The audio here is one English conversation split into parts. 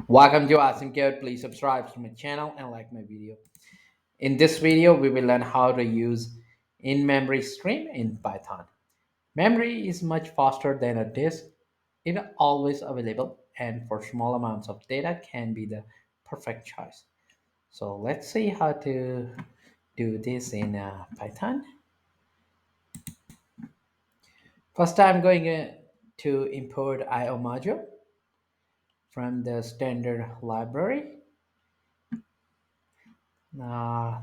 Welcome to Awesome Code. Please subscribe to my channel and like my video. In this video, we will learn how to use in-memory stream in Python. Memory is much faster than a disk. It is always available and for small amounts of data can be the perfect choice. So let's see how to do this in Python. First, I'm going to import IO module from the standard library.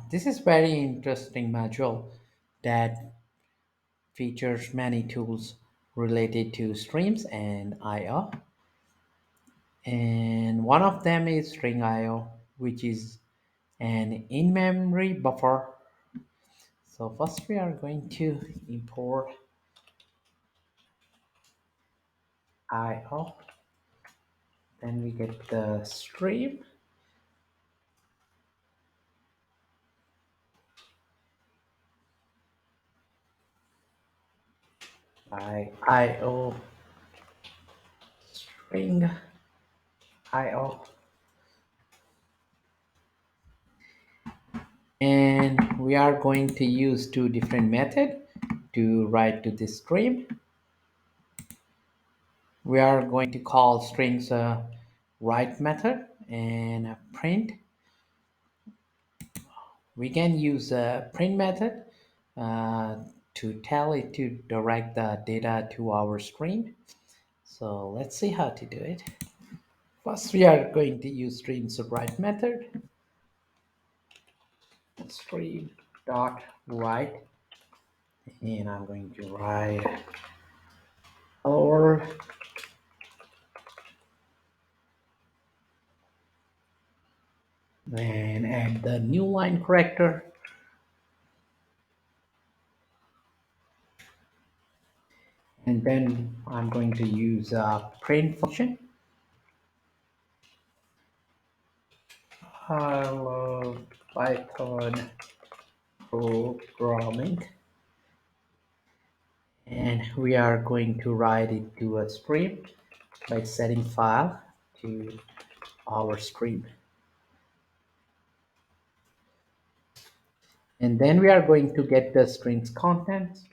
This is very interesting module that features many tools related to streams and I/O. And one of them is string I/O, which is an in-memory buffer. So first we are going to import I/O. Then we get the stream. I/O string I/O. And we are going to use two different methods to write to this stream. We are going to call strings a write method and a print. We can use a print method to tell it to direct the data to our string. So let's see how to do it. First, we are going to use streams write method. Stream dot write, and I'm going to write or then add the new line character. And then I'm going to use a print function. Hello Python programming, and we are going to write it to a stream by setting file to our stream. And then we are going to get the string's contents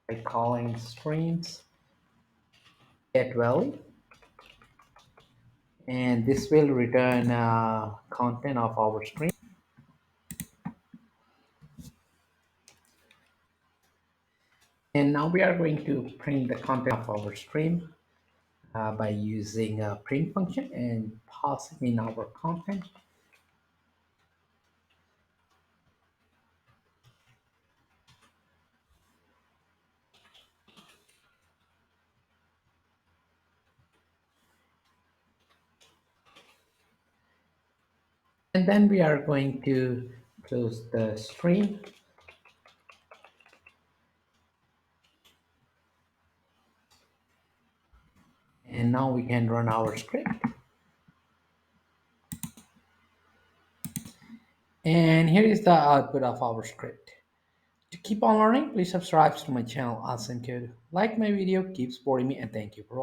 by calling streams get value, and this will return content of our string. And now we are going to print the content of our stream by using a print function and passing in our content. And then we are going to close the stream. And now we can run our script. And here is the output of our script. To keep on learning, please subscribe to my channel, Awesome Code. Like my video, keep supporting me, and thank you for watching.